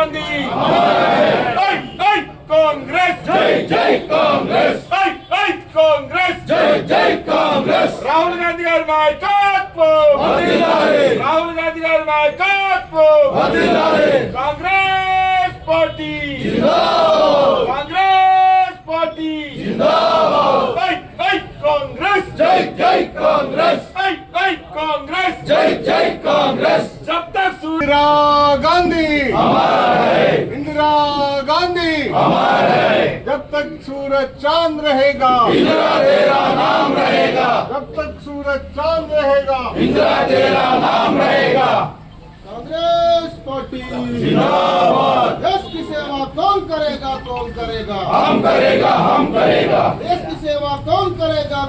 गांधी कांग्रेस जय जय कांग्रेस कांग्रेस जय जय कांग्रेस राहुल गांधी गारी नायकत्वं राहुल गांधी गारी नायकत्वं कांग्रेस पार्टी जिंदाबाद कांग्रेस पार्टी जिंदाबाद कांग्रेस जय जय कांग्रेस कांग्रेस जय जय कांग्रेस जब तक इंदिरा गांधी हमारा है इंदिरा गांधी हमारा है जब तक सूरज चांद रहेगा इंदिरा तेरा नाम रहेगा जब तक सूरज चांद रहेगा इंदिरा तेरा नाम रहेगा कांग्रेस पार्टी जिंदाबाद देश की सेवा कौन करेगा हम करेगा देश की सेवा कौन करेगा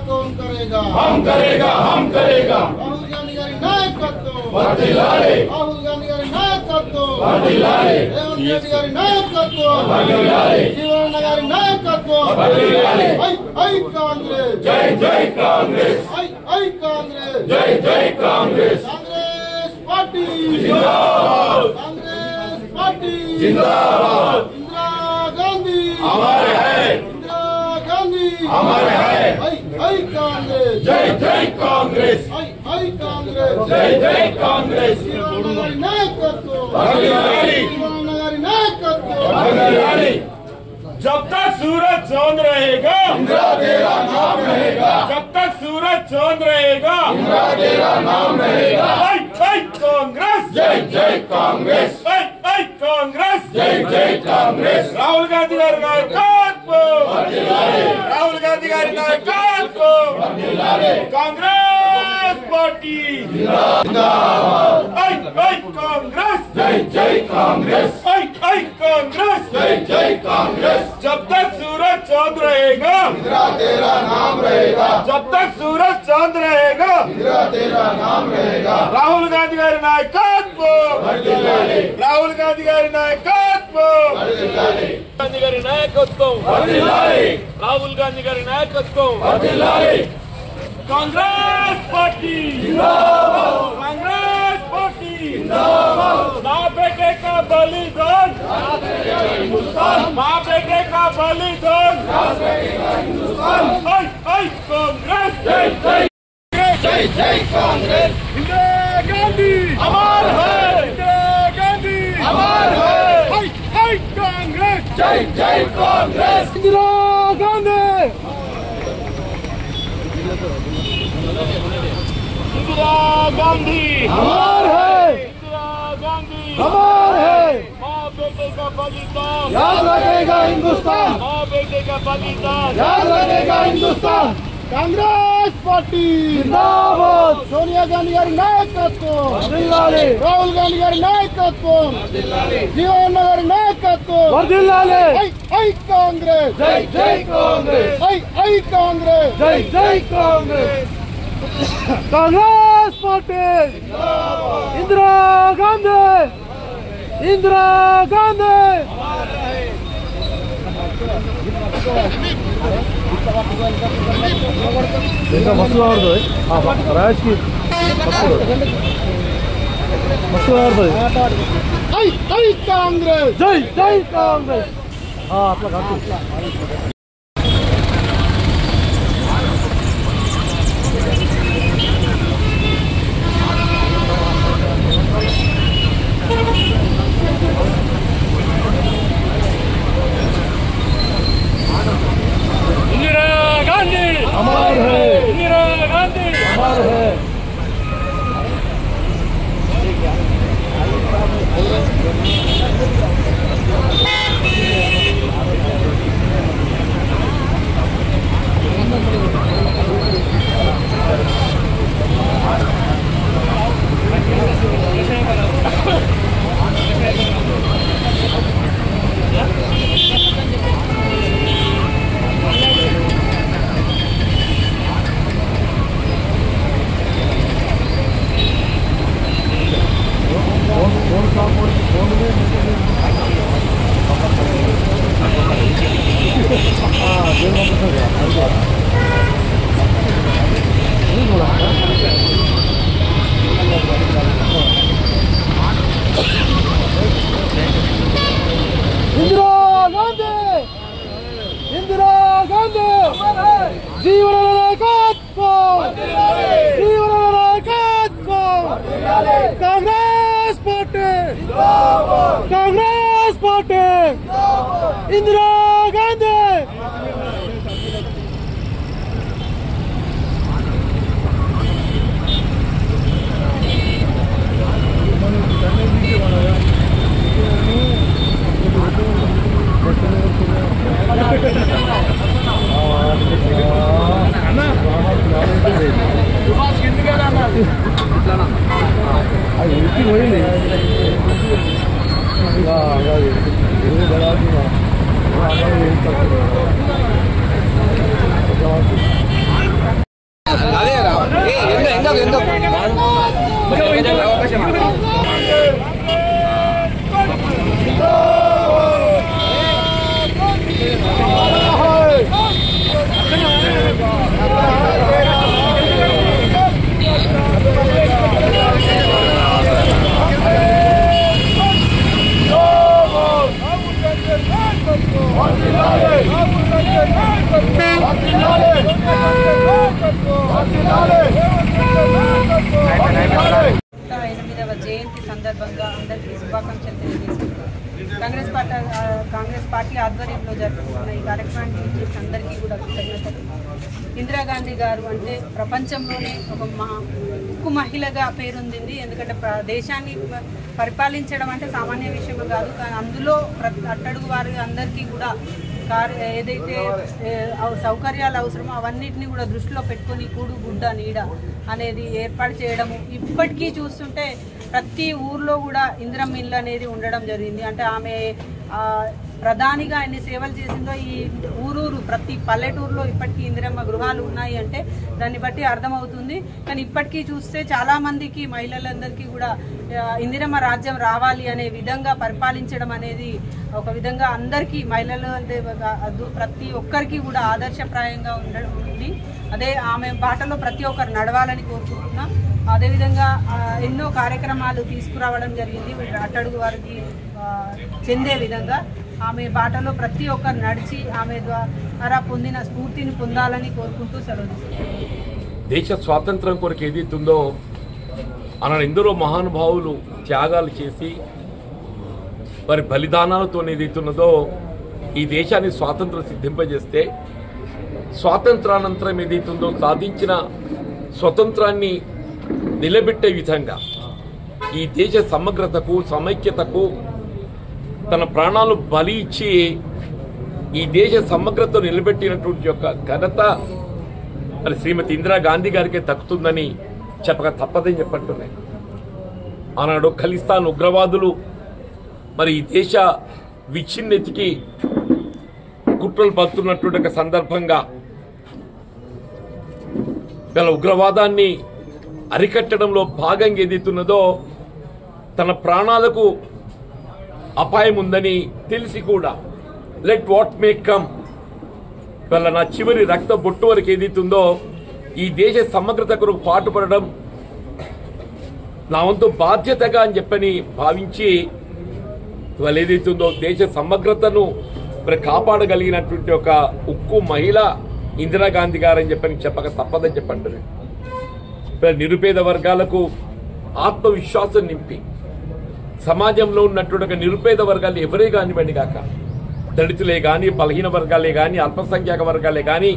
हम करेगा राहुल गांधी गारी नायकत्वं वर्धिल्लाले राहुल गांधी गारी नायकत्वं वर्धिल्लाले रेवंत रेड्डी गारी नायकत्वं वर्धिल्लाले जीवनराम गारी नायकत्वं वर्धिल्लाले ऐ कांग्रेस जय जय कांग्रेस ऐ कांग्रेस जय जय कांग्रेस कांग्रेस पार्टी जिंदाबाद कांग्रेस पार्टी जिंदाबाद इंदिरा गांधी हमारे है इंदिरा गांधी हमारे है ऐ कांग्रेस जय जय कांग्रेस ऐ कांग्रेस जय जय कांग्रेस जीवनराम गारी नायकत्वं वर्धिल्लाले जीवनराम गारी नायकत्वं वर्धिल्लाले जब तक सूरज चांद रहेगा इंदिरा तेरा नाम रहेगा जब तक सूरज चांद रहेगा इंदिरा तेरा नाम रहेगा कांग्रेस जय जय कांग्रेस कांग्रेस जय जय कांग्रेस राहुल गांधी गारी नायकत्वं राहुल गांधी गारी नायकत्वं कांग्रेस पार्टी जिंदाबाद कांग्रेस जय जय कांग्रेस कांग्रेस जय जय कांग्रेस जब तक सूरज चांद रहेगा इंदिरा तेरा नाम रहेगा जब तक सूरज चांद रहेगा इंदिरा तेरा नाम रहेगा राहुल गांधी गारी नायकत्वं राहुल गांधी गारी नायकत्वं गांधी गारी नायकत्वं राहुल गांधी गारी नायकत्वं कांग्रेस पार्टी जिंदाबाद कांग्रेस पार्टी जिंदाबाद माँ बेटे का बलिदान माँ बेटे का बलिदान कांग्रेस जय जय कांग्रेस इंदिरा गांधी अमर है इंदिरा गांधी अमर है कांग्रेस जय जय कांग्रेस इंदिरा गांधी इंदिरा गांधी अमर है इंदिरा गांधी अमर है माँ बेटे का बलिदान याद रखेगा हिंदुस्तान माँ बेटे का बलिदान याद रखेगा हिंदुस्तान कांग्रेस पार्टी जिंदाबाद सोनिया गांधी गारी नायकत्वं राहुल गांधी गारी नायकत्वं जीवनराम गारी नायकत्वं ऐ कांग्रेस जय जय कांग्रेस ऐ कांग्रेस जय जय कांग्रेस कांग्रेस पार्टी इंदिरा गांधी मस्त राजकी कांग्रेस जय जय कांग्रेस हाँ आपला इंदिरा गांधी अमर है इंदिरा गांधी अमर है इंदिरा गांधी इंदिरा गांधी जीवन नायकत्व जीवन नायकत्व कांग्रेस पार्टी इंदिरा गांधी జయంతి సందర్భంగా అందరికీ శుభాకాంక్షలు తెలియజేస్తున్నాను. కాంగ్రెస్ పార్టీ ఆధ్వర్యంలో జరుగుతున్న ఈ కార్యక్రమానికి చేసిన అందరికీ కూడా కృతజ్ఞతలు. ఇందిరాగాంధీ గారు అంటే ప్రపంచంలోనే ఒక ఉక్కు మహిళగా పేరొందింది. ఎందుకంటే దేశాన్ని పరిపాలించడం అంటే సామాన్య విషయం కాదు. కానీ అందులో అట్టడుగు వారి అందరికీ కూడా ఏదైతే సౌకర్యాలు అవసరమో అవన్నిటిని కూడా దృష్టిలో పెట్టుకొని కూడు గుడ్డ నీడ అనేది ఏర్పాటు చేయడము. ఇప్పటికీ చూస్తుంటే ప్రతి ఊర్లో కూడా ఇందిరమ్మ ఇల్లు అనేది ఉండడం జరిగింది. అంటే ఆమె ప్రధానిగా ఎన్ని సేవలు చేసిందో ఈ ఊరూరు ప్రతి పల్లెటూరులో ఇప్పటికీ ఇందిరమ్మ గృహాలు ఉన్నాయి అంటే దాన్ని బట్టి అర్థమవుతుంది. కానీ ఇప్పటికీ చూస్తే చాలామందికి మహిళలందరికీ కూడా ఇందిరమ్మ రాజ్యం రావాలి అనే విధంగా పరిపాలించడం అనేది ఒక విధంగా అందరికీ మహిళలు అంటే ప్రతి ఒక్కరికి కూడా ఆదర్శప్రాయంగా ఉంది. అదే ఆమె బాటలో ప్రతి ఒక్కరు నడవాలని కోరుకుంటున్నాం. అదేవిధంగా ఎన్నో కార్యక్రమాలు తీసుకురావడం జరిగింది అట్టడుగు వారికి చెందే విధంగా. ఆమె బాటలో ప్రతి ఒక్కరు నడిచి ఆమె ద్వారా పొందిన స్ఫూర్తిని పొందాలని కోరుకుంటూ సెలవు. దేశ స్వాతంత్రం కొరకు ఏదైతుందో అలా ఎందరో మహానుభావులు త్యాగాలు చేసి వారి బలిదానాలతో ఏదైతున్నదో ఈ దేశాన్ని స్వాతంత్రం సిద్ధింపజేస్తే స్వాతంత్రానంతరం ఏదైతుందో సాధించిన స్వతంత్రాన్ని నిలబెట్టే విధంగా ఈ దేశ సమగ్రతకు సమైక్యతకు తన ప్రాణాలు బలి ఇచ్చి ఈ దేశ సమగ్రతను నిలబెట్టినటువంటి యొక్క ఘనత మరి శ్రీమతి ఇందిరాగాంధీ గారికే దక్కుతుందని చెప్పక తప్పదని చెప్పంటున్నాయి. ఆనాడు ఖలిస్తాన్ ఉగ్రవాదులు మరి ఈ దేశ విచ్ఛిన్నతికి కుట్రలు పడుతున్నటువంటి సందర్భంగా గల ఉగ్రవాదాన్ని అరికట్టడంలో భాగంగా ఏదైతున్నదో తన ప్రాణాలకు అపాయం ఉందని తెలిసి కూడా లెట్ వాట్ మే కమ్ వాళ్ళ నా చివరి రక్త బొట్టు వరకు ఏదైతుందో ఈ దేశ సమగ్రత కొరకు పాటుపడడం నా వంతు బాధ్యతగా అని చెప్పని భావించి వాళ్ళు ఏదైతుందో దేశ సమగ్రతను మరి కాపాడగలిగినటువంటి ఒక ఉక్కు మహిళ ఇందిరాగాంధీ గారని చెప్పని చెప్పక తప్పదని చెప్పంటారు. నిరుపేద వర్గాలకు ఆత్మవిశ్వాసం నింపి సమాజంలో ఉన్నటువంటి నిరుపేద వర్గాలు ఎవరే కానివ్వండి కాక దళితులే కానీ బలహీన వర్గాలే కానీ అల్పసంఖ్యాక వర్గాలే కానీ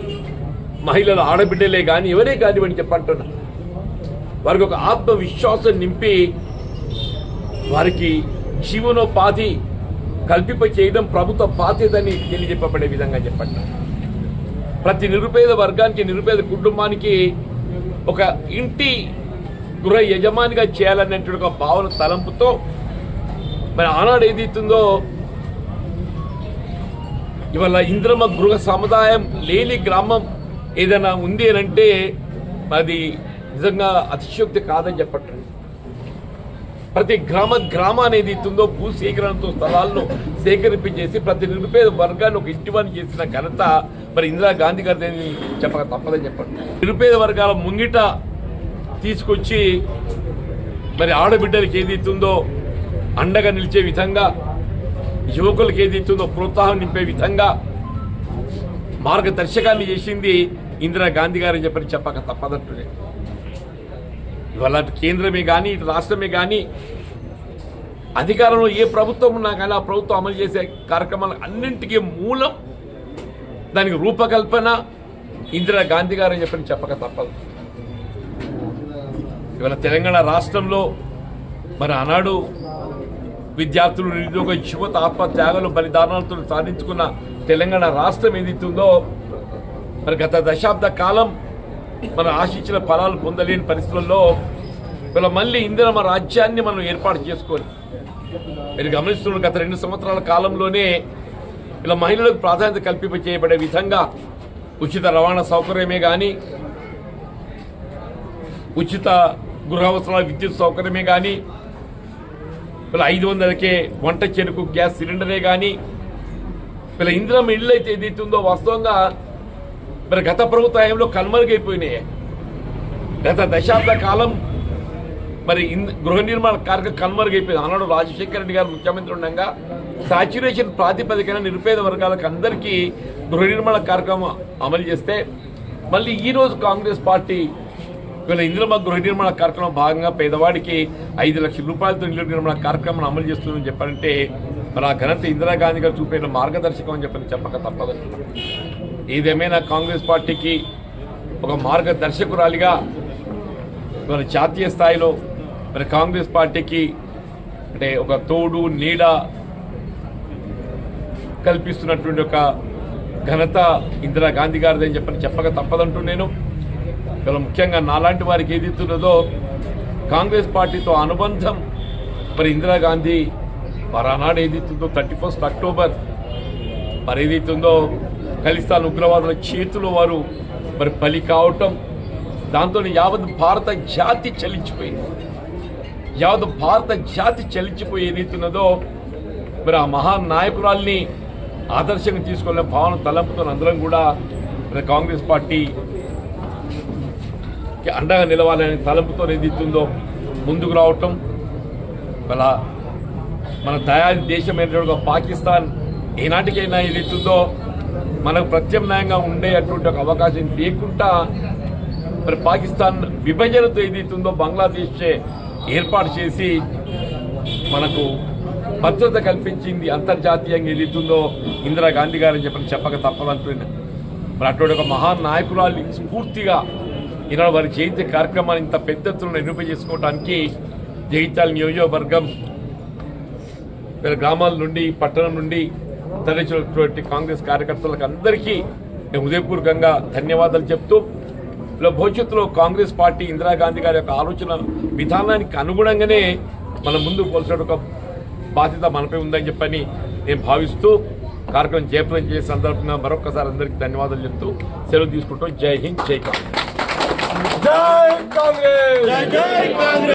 మహిళల ఆడబిడ్డలే కానీ ఎవరే కానివ్వండి చెప్పంటున్నా వారికి ఒక ఆత్మవిశ్వాసం నింపి వారికి జీవనోపాధి కల్పింప చేయడం ప్రభుత్వ బాధ్యతని తెలియజెప్పబడే విధంగా చెప్పండి. ప్రతి నిరుపేద వర్గానికి నిరుపేద కుటుంబానికి ఒక ఇంటి గృహ యజమానిగా చేయాలనేటువంటి ఒక భావన తలంపుతో మరి ఆనాడు ఏదైతుందో ఇవాళ ఇంద్రమ్మ గృహ సముదాయం లేని గ్రామం ఏదైనా ఉంది అని అంటే అది నిజంగా అతిశయోక్తి కాదని చెప్పట్లేదు. ప్రతి గ్రామాన్ని ఏదైతుందో భూ సేకరణతో స్థలాలను సేకరింపజేసి ప్రతి నిరుపేద వర్గాన్ని ఒక ఇంటివాన్ని చేసిన ఘనత మరి ఇందిరాగాంధీ గారిని చెప్పక తప్పదని చెప్పండి. నిరుపేద వర్గాల ముంగిట తీసుకొచ్చి మరి ఆడబిడ్డలకి ఏదైతుందో అండగా నిలిచే విధంగా యువకులకు ఏదైతుందో ప్రోత్సాహం నింపే విధంగా మార్గదర్శకాన్ని చేసింది ఇందిరాగాంధీ గారు అని చెప్పక తప్పదంటునే. ఇవాళ కేంద్రమే కానీ ఇటు రాష్ట్రమే కానీ అధికారంలో ఏ ప్రభుత్వం ఉన్నా కానీ ఆ ప్రభుత్వం అమలు చేసే కార్యక్రమాలు అన్నింటికీ మూలం దానికి రూపకల్పన ఇందిరాగాంధీ గారు అని చెప్పక తప్పదు. ఇవాళ తెలంగాణ రాష్ట్రంలో మరి ఆనాడు విద్యార్థులు, నిరుద్యోగ యువత ఆత్మత్యాగాలు, బలిదానాలతో సాధించుకున్న తెలంగాణ రాష్ట్రం ఏదైతుందో మరి గత దశాబ్ద కాలం మనం ఆశించిన ఫలాలు పొందలేని పరిస్థితుల్లో ఇలా మళ్ళీ ఇందిరమ్మ రాజ్యాన్ని మనం ఏర్పాటు చేసుకొని మీరు గమనిస్తున్న గత 2 సంవత్సరాల కాలంలోనే ఇలా మహిళలకు ప్రాధాన్యత కల్పింప చేయబడే విధంగా ఉచిత రవాణా సౌకర్యమే కానీ, ఉచిత గృహావసరాల విద్యుత్ సౌకర్యమే కానీ, ఇలా 500కే వంట చెరుకు గ్యాస్ సిలిండరే కానీ, ఇలా ఇందిరమ్మ ఇళ్ళు అయితే ఏదైతుందో వాస్తవంగా మరి గత ప్రభుత్వంలో కనుమరుగైపోయినాయి. గత దశాబ్ద కాలం మరి గృహ నిర్మాణ కార్యక్రమం కనుమరుగైపోయింది. ఆనాడు రాజశేఖర రెడ్డి గారు ముఖ్యమంత్రి ఉండగా సాచ్యురేషన్ ప్రాతిపదికన నిరుపేద వర్గాలకు అందరికీ గృహ నిర్మాణ కార్యక్రమం అమలు చేస్తే మళ్ళీ ఈరోజు కాంగ్రెస్ పార్టీ వీళ్ళ ఇందిరమ్మ గృహ నిర్మాణ కార్యక్రమం భాగంగా పేదవాడికి 5 లక్షల రూపాయలతో ఇళ్ల నిర్మాణ కార్యక్రమం అమలు చేస్తుందని చెప్పారంటే మరి ఆ ఘనత ఇందిరాగాంధీ గారు చూపిన మార్గదర్శకం అని చెప్పక తప్పదు. ఏదేమైనా కాంగ్రెస్ పార్టీకి ఒక మార్గదర్శకురాలిగా మరి జాతీయ స్థాయిలో మరి కాంగ్రెస్ పార్టీకి అంటే ఒక తోడు నీడ కల్పిస్తున్నటువంటి ఒక ఘనత ఇందిరాగాంధీ గారిది అని చెప్పక తప్పదంటూ నేను ఇలా ముఖ్యంగా నాలాంటి వారికి ఏదైతున్నదో కాంగ్రెస్ పార్టీతో అనుబంధం మరి ఇందిరాగాంధీ మరి ఆనాడు ఏదైతుందో 31 అక్టోబర్ మరి ఏదైతుందో ఖలిస్తాన్ ఉగ్రవాదుల చేతుల్లో వారు మరి బలి కావటం, దాంతో యావత్ భారత జాతి చలించిపోయింది. యావత్ భారత జాతి చలించిపోయి ఏదైతున్నదో మరి ఆ మహానాయకురాల్ని ఆదర్శంగా తీసుకునే భావన తలంపుతో అందరం కూడా మరి కాంగ్రెస్ పార్టీ అండగా నిలవాలని తలంపుతో ఏదైతుందో ముందుకు రావటం, అలా మన తయారీ దేశమైనటువంటి పాకిస్తాన్ ఏనాటికైనా ఏదైతుందో మనకు ప్రత్యామ్నాయంగా ఉండే అటువంటి ఒక అవకాశం లేకుండా మరి పాకిస్తాన్ విభజనతో ఏదైతుందో బంగ్లాదేశ్ ఏర్పాటు చేసి మనకు భద్రత కల్పించింది అంతర్జాతీయంగా ఏదైతుందో ఇందిరాగాంధీ గారు అని చెప్పక తప్పదంటున్నా. మరి అటువంటి ఒక మహానాయకురాలి స్ఫూర్తిగా ఈనాడు వారి జయంతి కార్యక్రమాన్ని ఇంత పెద్ద ఎత్తున నిర్వహించుకోవడానికి జగిత్యాల నియోజకవర్గం గ్రామాల నుండి పట్టణం నుండి తరలించినటువంటి కాంగ్రెస్ కార్యకర్తలకు అందరికీ నేను హృదయపూర్వకంగా ధన్యవాదాలు చెప్తూ ఇలా భవిష్యత్తులో కాంగ్రెస్ పార్టీ ఇందిరాగాంధీ గారి యొక్క ఆలోచన విధానానికి అనుగుణంగానే మనం ముందుకు పోల్చిన ఒక బాధ్యత మనపై ఉందని చెప్పని నేను భావిస్తూ కార్యక్రమం జయప్రదం చేసే సందర్భంగా మరొకసారి అందరికీ ధన్యవాదాలు చెప్తూ సెలవు తీసుకుంటాం. జై హింద్, జై కాంగ్రెస్. జై కాంగ్రెస్.